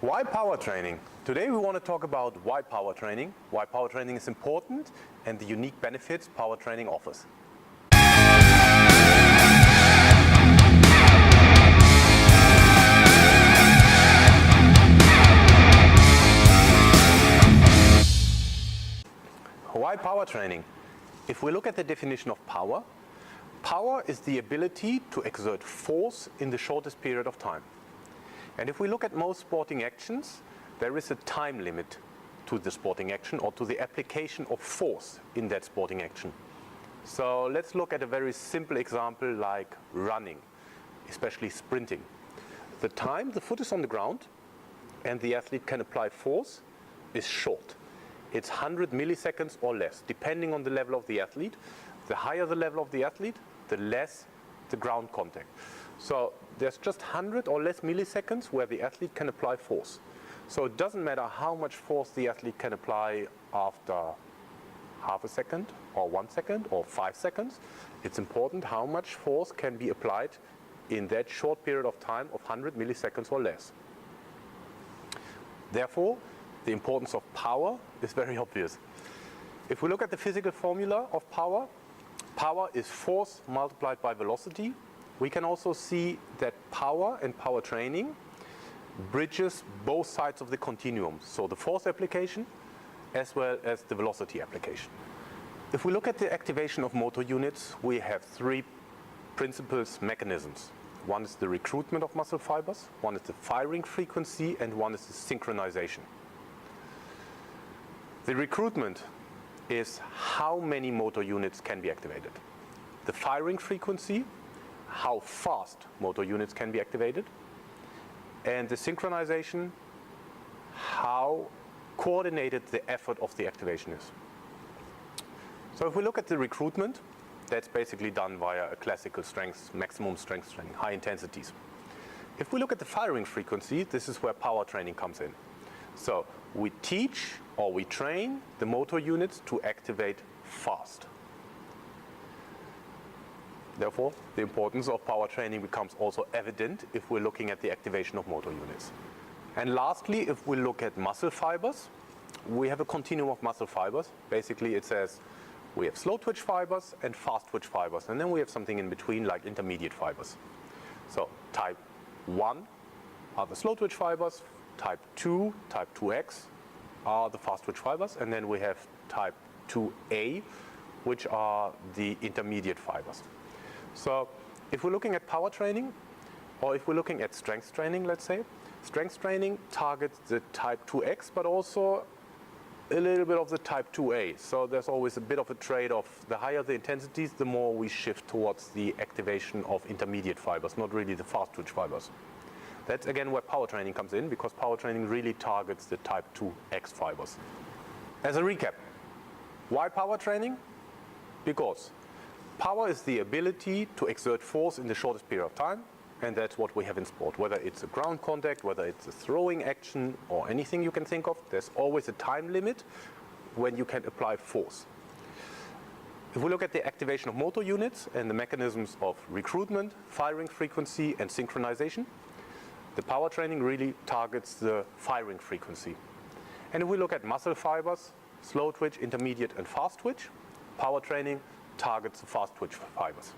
Why power training? Today we want to talk about why power training is important, and the unique benefits power training offers. Why power training? If we look at the definition of power, power is the ability to exert force in the shortest period of time. And if we look at most sporting actions, there is a time limit to the sporting action or to the application of force in that sporting action. So let's look at a very simple example like running, especially sprinting. The time the foot is on the ground and the athlete can apply force is short. It's 100 milliseconds or less, depending on the level of the athlete. The higher the level of the athlete, the less the ground contact. So there's just 100 or less milliseconds where the athlete can apply force. So it doesn't matter how much force the athlete can apply after half a second or 1 second or 5 seconds. It's important how much force can be applied in that short period of time of 100 milliseconds or less. Therefore, the importance of power is very obvious. If we look at the physical formula of power, power is force multiplied by velocity. We can also see that power and power training bridges both sides of the continuum, so the force application as well as the velocity application. If we look at the activation of motor units, we have three mechanisms. One is the recruitment of muscle fibers, one is the firing frequency, and one is the synchronization. The recruitment is how many motor units can be activated. The firing frequency, how fast motor units can be activated. And the synchronization, how coordinated the effort of the activation is. So if we look at the recruitment, that's basically done via a classical strength, maximum strength training, high intensities. If we look at the firing frequency, this is where power training comes in. So we teach or we train the motor units to activate fast. Therefore, the importance of power training becomes also evident if we're looking at the activation of motor units. And lastly, if we look at muscle fibers, we have a continuum of muscle fibers. Basically, it says we have slow twitch fibers and fast twitch fibers, and then we have something in between like intermediate fibers. So type 1 are the slow twitch fibers, type 2, type 2X are the fast twitch fibers, and then we have type 2A, which are the intermediate fibers. So if we're looking at power training, or if we're looking at strength training, let's say, strength training targets the type 2X, but also a little bit of the type 2A. So there's always a bit of a trade-off. The higher the intensities, the more we shift towards the activation of intermediate fibers, not really the fast twitch fibers. That's again where power training comes in, because power training really targets the type 2X fibers. As a recap, why power training? Because power is the ability to exert force in the shortest period of time, and that's what we have in sport. Whether it's a ground contact, whether it's a throwing action, or anything you can think of, there's always a time limit when you can apply force. If we look at the activation of motor units and the mechanisms of recruitment, firing frequency, and synchronization, the power training really targets the firing frequency. And if we look at muscle fibers, slow twitch, intermediate, and fast twitch, power training targets the fast twitch fibers.